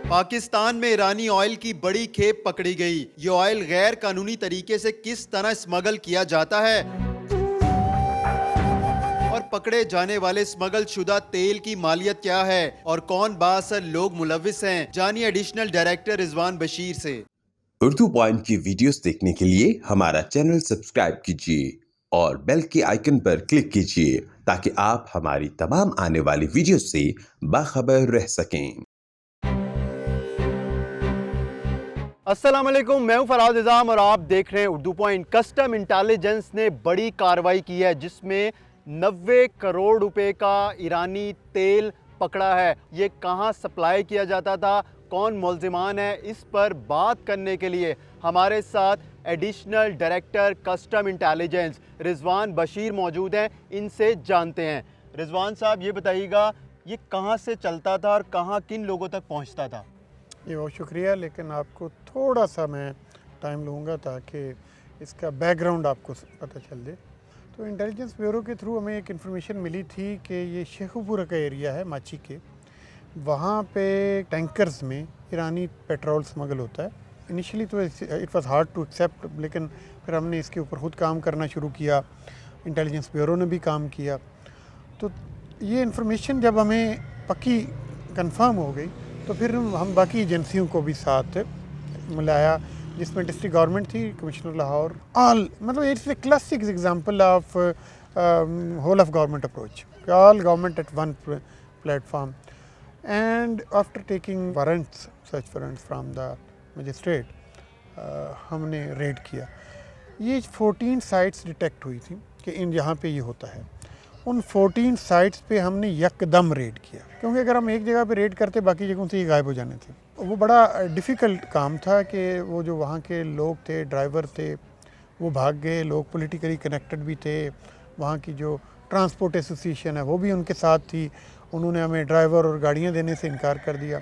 पाकिस्तान में ईरानी ऑयल की बड़ी खेप पकड़ी गई। ये ऑयल गैर कानूनी तरीके से किस तरह स्मगल किया जाता है और पकड़े जाने वाले स्मगल शुदा तेल की मालियत क्या है और कौन बाअसर लोग मुलविस हैं, जानिए एडिशनल डायरेक्टर रिजवान बशीर से। उर्दू पॉइंट की वीडियोस देखने के लिए हमारा चैनल सब्सक्राइब कीजिए और बेल के आइकन पर क्लिक कीजिए ताकि आप हमारी तमाम आने वाली वीडियोस से बाखबर रह सकें। अस्सलाम वालेकुम, मैं हूं फराज निज़ाम और आप देख रहे हैं उर्दू पॉइंट। कस्टम इंटेलिजेंस ने बड़ी कार्रवाई की है जिसमें 90 करोड़ रुपए का ईरानी तेल पकड़ा है। ये कहां सप्लाई किया जाता था, कौन मुल्ज़िमान है, इस पर बात करने के लिए हमारे साथ additional director custom intelligence Rizwan Bashir मौजूद हैं। इनसे जानते हैं। रिजवान साहब, ये बताइएगा ये कहां से चलता था और कहां किन लोगों तक पहुंचता था? ये बहुत शुक्रिया, लेकिन आपको थोड़ा सा मैं टाइम लूँगा ताकि इसका बैकग्राउंड आपको पता चल दे। तो इंटेलिजेंस ब्यूरो के थ्रू हमें एक इन्फॉर्मेशन मिली थी कि ये शेखुपुरा का एरिया है माची के, वहाँ पे टैंकर्स में ईरानी पेट्रोल स्मगल होता है। इनिशियली तो it was hard to accept, लेकिन फिर हमने इसके ऊपर ख़ुद काम करना शुरू किया, इंटेलिजेंस ब्यूरो ने भी काम किया। तो ये इन्फॉर्मेशन जब हमें पक्की कंफर्म हो गई तो फिर हम बाकी एजेंसियों को भी साथ मिलाया, जिसमें डिस्ट्रिक्ट गवर्नमेंट थी, कमिश्नर लाहौर, ऑल, मतलब it's a classic example of whole of government approach, all government at one platform. And after taking warrants, search warrants from the magistrate, हमने रेड किया। ये 14 साइट्स डिटेक्ट हुई थी कि इन यहाँ पे ये होता है। उन 14 साइट्स पे हमने यकदम रेड किया, क्योंकि अगर हम एक जगह पे रेड करते बाकी जगहों से ये गायब हो जाने थे। वो बड़ा डिफ़िकल्ट काम था कि वो जो वहाँ के लोग थे, ड्राइवर थे, वो भाग गए। लोग पॉलिटिकली कनेक्टेड भी थे, वहाँ की जो ट्रांसपोर्ट एसोसिएशन है वो भी उनके साथ थी। उन्होंने हमें ड्राइवर और गाड़ियाँ देने से इनकार कर दिया।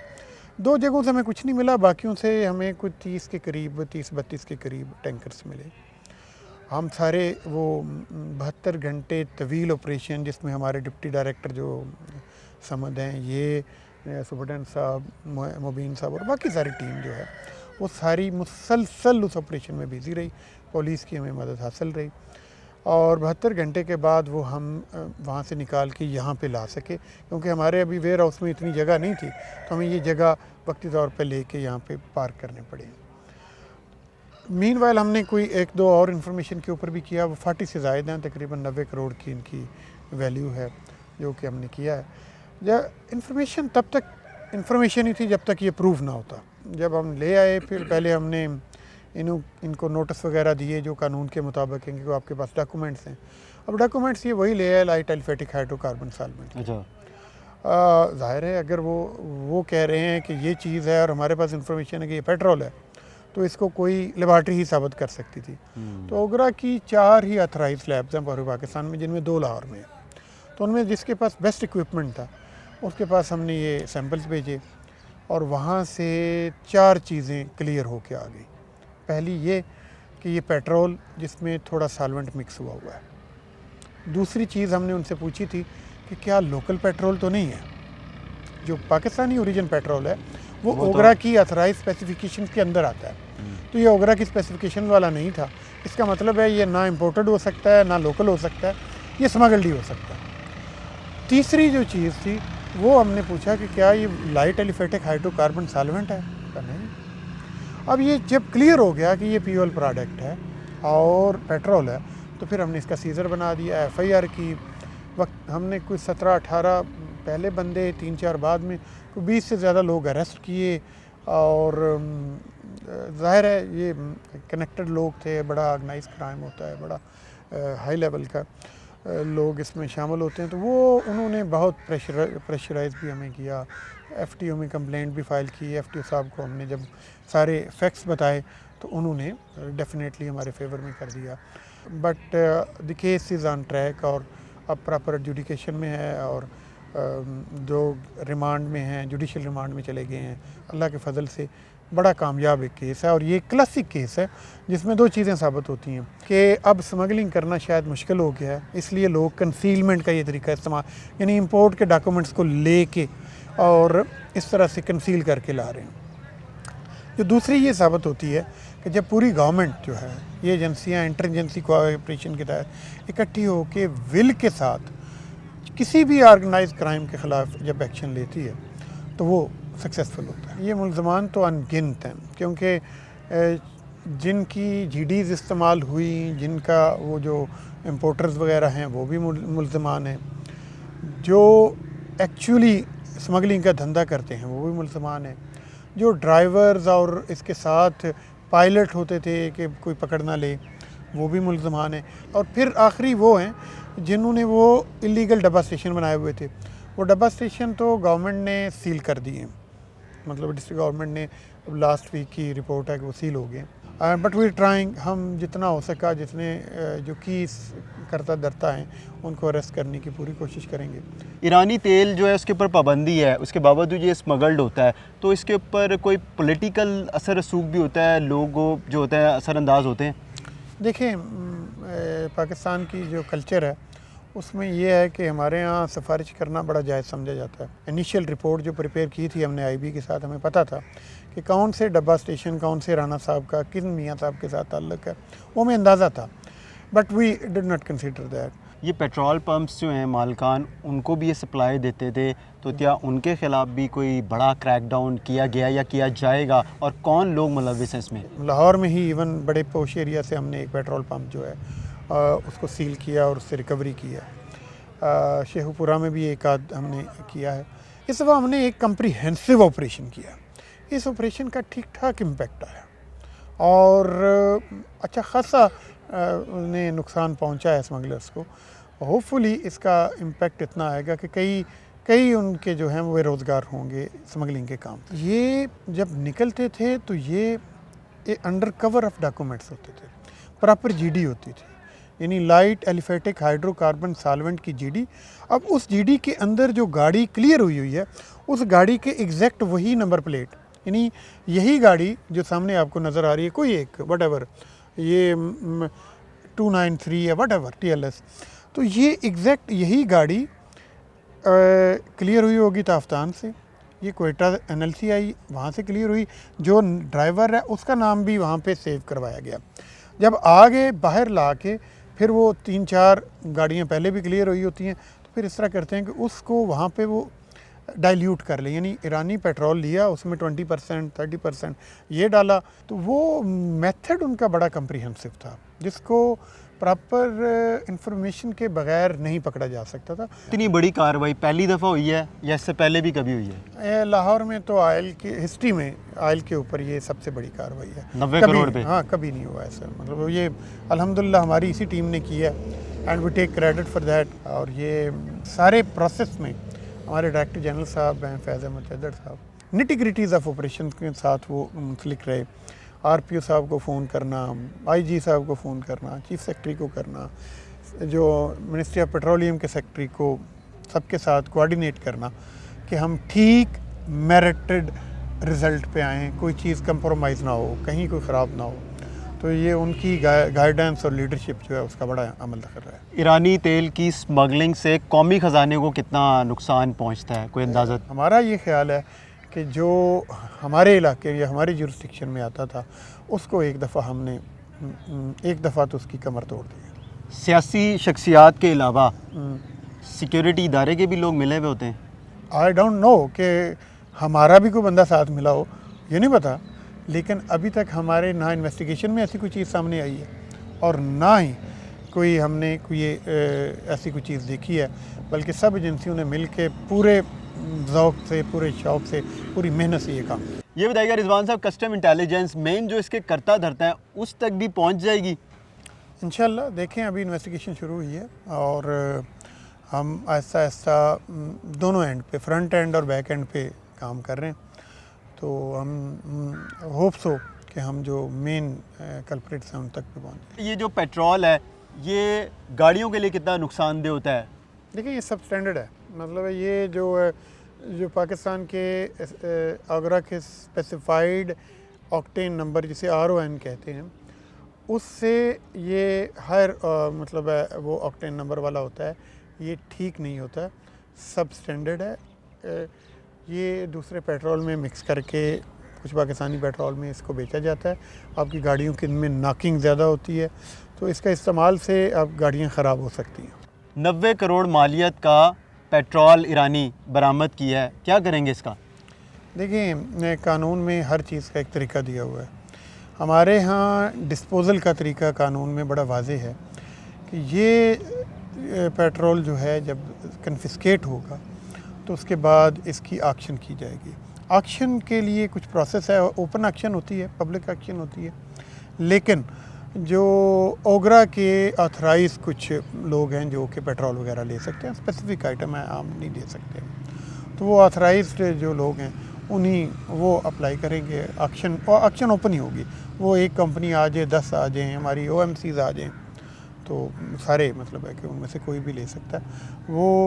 2 जगहों से हमें कुछ नहीं मिला, बाकियों से हमें कुछ 30 के करीब, 30-32 के करीब टैंकर्स मिले। हम सारे वो 72 घंटे तवील ऑपरेशन, जिसमें हमारे डिप्टी डायरेक्टर जो समद हैं, ये सुपरटेंडेंट साहब, मुबीन साहब और बाकी सारी टीम जो है वो सारी मुसलसल उस ऑपरेशन में बिज़ी रही। पुलिस की हमें मदद हासिल रही और 72 घंटे के बाद वो हम वहाँ से निकाल के यहाँ पे ला सके, क्योंकि हमारे अभी वेयर हाउस में इतनी जगह नहीं थी, तो हमें ये जगह वक्ती तौर पे लेके यहाँ पे पार्क करने पड़े। मीनवाइल हमने कोई 1-2 और इन्फॉर्मेशन के ऊपर भी किया। वो 40 से ज़ायद हैं, तकरीबन 90 करोड़ की इनकी वैल्यू है जो कि हमने किया है। जब इन्फॉर्मेशन, तब तक इन्फॉर्मेशन ही थी जब तक ये प्रूव ना होता। जब हम ले आए, फिर पहले हमने इनको नोटिस वगैरह दिए जो कानून के मुताबिक हैं कि आपके पास डॉक्यूमेंट्स हैं। अब डॉक्यूमेंट्स ये वही ले आए, लाइट एलिफेटिक हाइड्रोकार्बन सॉल्वेंट। अच्छा, ज़ाहिर है अगर वो कह रहे हैं कि ये चीज़ है और हमारे पास इन्फॉर्मेशन है कि ये पेट्रोल है, तो इसको कोई लेबॉर्ट्री ही साबित कर सकती थी। तो ओगरा की 4 ही ऑथराइज लैब्स हैं पूरे पाकिस्तान में, जिनमें 2 लाहौर में है। तो उनमें जिसके पास बेस्ट इक्विपमेंट था उसके पास हमने ये सैंपल्स भेजे और वहाँ से 4 चीज़ें क्लियर हो के आ गई। पहली ये कि ये पेट्रोल जिसमें थोड़ा सॉल्वेंट मिक्स हुआ हुआ है। दूसरी चीज़ हमने उनसे पूछी थी कि क्या लोकल पेट्रोल तो नहीं है, जो पाकिस्तानी ओरिजिन पेट्रोल है वो ओगरा की ऑथराइज स्पेसिफिकेशन के अंदर आता है। तो ये ओगरा की स्पेसिफिकेशन वाला नहीं था। इसका मतलब है ये ना इम्पोर्टेड हो सकता है, ना लोकल हो सकता है, ये स्मगल्ड ही हो सकता है। तीसरी जो चीज़ थी वो हमने पूछा कि क्या ये लाइट एलिफेटिक हाइड्रोकार्बन सॉल्वेंट है? नहीं। अब ये जब क्लियर हो गया कि ये फ्यूल प्रोडक्ट है और पेट्रोल है, तो फिर हमने इसका सीज़र बना दिया। FIR की वक्त हमने कुछ 17-18 पहले बंदे, 3-4 बाद में, तो 20 से ज़्यादा लोग अरेस्ट किए। और ज़ाहिर है ये कनेक्टेड लोग थे, बड़ा ऑर्गेनाइज क्राइम होता है, बड़ा हाई लेवल का लोग इसमें शामिल होते हैं। तो वो उन्होंने बहुत प्रेशराइज भी हमें किया। FTO में कंप्लेंट भी फ़ाइल की। FTO साहब को हमने जब सारे फैक्ट्स बताए तो उन्होंने डेफिनेटली हमारे फेवर में कर दिया। But the case is on track और अब प्रॉपर एडजुडिकेशन में है और जो रिमांड में हैं, जुडिशल रिमांड में चले गए हैं। अल्लाह के फ़ज़ल से बड़ा कामयाब एक केस है और ये क्लासिक केस है जिसमें दो चीज़ें साबित होती हैं कि अब स्मगलिंग करना शायद मुश्किल हो गया है, इसलिए लोग कंसीलमेंट का ये तरीका इस्तेमाल, यानी इंपोर्ट के डॉक्यूमेंट्स को लेके और इस तरह से कंसील करके ला रहे हैं। जो दूसरी ये साबित होती है कि जब पूरी गवर्नमेंट जो है, ये एजेंसियाँ इंटर एजेंसी कोऑपरेशन के तहत इकट्ठी होकर विल के साथ किसी भी ऑर्गेनाइज क्राइम के ख़िलाफ़ जब एक्शन लेती है तो वो सक्सेसफुल होता है। ये मुल्ज़मान तो अनगिनत हैं, क्योंकि जिनकी जीडीज़ इस्तेमाल हुई, जिनका वो जो इम्पोर्टर्स वगैरह हैं वो भी मुल्ज़मान हैं, जो एक्चुअली स्मगलिंग का धंधा करते हैं वो भी मुल्ज़मान हैं, जो ड्राइवर्स और इसके साथ पायलट होते थे कि कोई पकड़ ना ले वो भी मुल्ज़मान हैं, और फिर आखिरी वो हैं जिन्होंने वो इलीगल डब्बा स्टेशन बनाए हुए थे। वो डब्बा स्टेशन तो गवर्नमेंट ने सील कर दिए, मतलब डिस्ट्रिक्ट गवर्नमेंट ने लास्ट वीक की रिपोर्ट है कि वो सील हो गए। बट वी ट्राइंग, हम जितना हो सका, जितने जो की करता धरता हैं उनको अरेस्ट करने की पूरी कोशिश करेंगे। ईरानी तेल जो है उसके ऊपर पाबंदी है, उसके बावजूद ये स्मगल्ड होता है, तो इसके ऊपर कोई पॉलिटिकल असर रसूख भी होता है, लोग जो होते हैं असरअंदाज होते हैं? देखें, पाकिस्तान की जो कल्चर है उसमें यह है कि हमारे यहाँ सिफारिश करना बड़ा जायज़ समझा जाता है। इनिशियल रिपोर्ट जो प्रिपेयर की थी हमने आईबी के साथ, हमें पता था कि कौन से डब्बा स्टेशन, कौन से राना साहब का, किन मियाँ साहब के साथ ताल्लुक़ है, वो हमें अंदाज़ा था, but we did not consider that. ये पेट्रोल पंप्स जो हैं मालकान, उनको भी ये सप्लाई देते थे, तो क्या उनके ख़िलाफ़ भी कोई बड़ा क्रैकडाउन किया गया या किया जाएगा, और कौन लोग मुलविस हैं इसमें? लाहौर में ही इवन बड़े पोश एरिया से हमने एक पेट्रोल पंप जो है उसको सील किया और उससे रिकवरी की है। शेखुपुरा में भी एक आध हमने किया है। इस दफ़ा हमने एक कम्प्रीहेंसिव ऑपरेशन किया। इस ऑपरेशन का ठीक ठाक इम्पेक्ट आया और अच्छा खासा उन्हें नुकसान पहुंचा है स्मगलर्स को। होपफुली इसका इम्पेक्ट इतना आएगा कि कई उनके जो हैं वो रोज़गार होंगे स्मगलिंग के काम। ये जब निकलते थे तो ये अंडर कवर ऑफ डॉक्यूमेंट्स होते थे, प्रॉपर जीडी होती थी, यानी लाइट एलिफेटिक हाइड्रोकार्बन सॉल्वेंट की जीडी। अब उस जीडी के अंदर जो गाड़ी क्लियर हुई है, उस गाड़ी के एग्जैक्ट वही नंबर प्लेट, यानी यही गाड़ी जो सामने आपको नज़र आ रही है, कोई एक वटेवर, ये 293 या वटेवर TLS, तो ये एग्जैक्ट यही गाड़ी क्लियर हुई होगी ताफ्तान से, ये कोयटा NLC आई, वहाँ से क्लियर हुई, जो ड्राइवर है उसका नाम भी वहाँ पे सेव करवाया गया। जब आगे बाहर ला के फिर वो 3-4 गाड़ियाँ पहले भी क्लियर हुई होती हैं, तो फिर इस तरह करते हैं कि उसको वहाँ पे वो डाइल्यूट कर ले, यानी ईरानी पेट्रोल लिया, उसमें 20% 30% ये डाला। तो वो मेथड उनका बड़ा कम्प्रीहेंसिव था, जिसको प्रॉपर इंफॉर्मेशन के बगैर नहीं पकड़ा जा सकता था। इतनी बड़ी कार्रवाई पहली दफ़ा हुई है या इससे पहले भी कभी हुई है? लाहौर में तो ऑयल की हिस्ट्री में ऑयल के ऊपर ये सबसे बड़ी कार्रवाई है। 90 करोड़ पे? हाँ, कभी नहीं हुआ है सर, मतलब ये अल्हम्दुलिल्लाह हमारी इसी टीम ने की है and we take credit for that. और ये सारे प्रोसेस में हमारे डायरेक्टर जनरल साहब हैं फैज़ अहमद चद्दर साहब, निटी-ग्रिटीज़ ऑफ ऑपरेशन के साथ वो मुंसलिक रहे। RPO साहब को फ़ोन करना, IG साहब को फ़ोन करना, चीफ सेक्रेटरी को करना, जो मिनिस्ट्री ऑफ पेट्रोलियम के सेक्रेटरी को, सबके साथ कोऑर्डिनेट करना कि हम ठीक मेरिटेड रिज़ल्ट पे आएँ, कोई चीज़ कंप्रोमाइज़ ना हो, कहीं कोई ख़राब ना हो। तो ये उनकी गाइडेंस और लीडरशिप जो है उसका बड़ा अमल दखल रहा है। ईरानी तेल की स्मगलिंग से कौमी ख़जाने को कितना नुकसान पहुंचता है, कोई अंदाज़ा? हमारा ये ख्याल है कि जो हमारे इलाके या हमारी जुरिस्डिक्शन में आता था उसको एक दफ़ा तो उसकी कमर तोड़ दी। सियासी शख्सियात के अलावा सिक्योरिटी इदारे के भी लोग मिले हुए होते हैं? आई डोंट नो कि हमारा भी कोई बंदा साथ मिला हो, ये नहीं पता, लेकिन अभी तक हमारे ना इन्वेस्टिगेशन में ऐसी कोई चीज़ सामने आई है और ना ही कोई हमने कोई ऐसी कोई चीज़ देखी है, बल्कि सब एजेंसियों ने मिल के पूरे ज़ौक़ से, पूरे शौक़ से, पूरी मेहनत से ये काम किया। ये बताइएगा रिजवान साहब, कस्टम इंटेलिजेंस मेन जो इसके करता धरता है उस तक भी पहुंच जाएगी? इंशाल्लाह देखें, अभी इन्वेस्टिगेशन शुरू हुई है और हम आहिस्ता आहिस्ता दोनों एंड पे, फ्रंट एंड और बैक एंड पे काम कर रहे हैं। तो हम होप्स हो कि हम जो मेन कल्प्रिट्स हैं उन तक पे पहुँचें। ये जो पेट्रोल है ये गाड़ियों के लिए कितना नुकसानदेह होता है? देखिए, ये सब स्टैंडर्ड है, मतलब ये जो पाकिस्तान के आगरा के स्पेसिफाइड ऑक्टेन नंबर जिसे RON कहते हैं, उससे ये हायर मतलब वो ऑक्टेन नंबर वाला होता है, ये ठीक नहीं होता, सब स्टैंडर्ड है। ये दूसरे पेट्रोल में मिक्स करके कुछ पाकिस्तानी पेट्रोल में इसको बेचा जाता है। आपकी गाड़ियों की इनमें नॉकिंग ज़्यादा होती है, तो इसका इस्तेमाल से अब गाड़ियाँ ख़राब हो सकती हैं। 90 करोड़ मालियत का पेट्रोल ईरानी बरामद किया है, क्या करेंगे इसका? देखिए, कानून में हर चीज़ का एक तरीका दिया हुआ है। हमारे यहाँ डिस्पोज़ल का तरीका कानून में बड़ा वाज़ेह है कि ये पेट्रोल जो है जब कन्फिस्केट होगा तो उसके बाद इसकी ऑक्शन की जाएगी। ऑक्शन के लिए कुछ प्रोसेस है, ओपन ऑक्शन होती है, पब्लिक ऑक्शन होती है, लेकिन जो ओगरा के ऑथराइज कुछ लोग हैं जो कि पेट्रोल वगैरह ले सकते हैं, स्पेसिफिक आइटम है, आम नहीं ले सकते, तो वो ऑथराइज्ड जो लोग हैं उन्हीं वो अप्लाई करेंगे ऑक्शन, और ऑक्शन ओपन ही होगी। वो एक कंपनी आ जाए, 10 आ जाएँ, हमारी OMCs आ जाएँ, तो सारे मतलब है कि उनमें से कोई भी ले सकता है। वो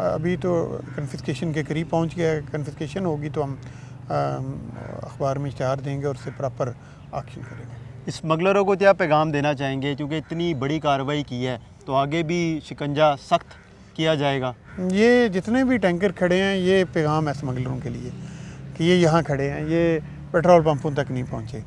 अभी तो कन्फिस्केशन के करीब पहुंच गया है। कन्फिस्केशन होगी तो हम अखबार में इश्तहार देंगे और उससे प्रॉपर ऑक्शन करेंगे। स्मगलरों को क्या पैगाम देना चाहेंगे, क्योंकि इतनी बड़ी कार्रवाई की है तो आगे भी शिकंजा सख्त किया जाएगा? ये जितने भी टैंकर खड़े हैं, ये पैगाम है स्मगलरों के लिए कि ये यहाँ खड़े हैं, ये पेट्रोल पंपों तक नहीं पहुँचे।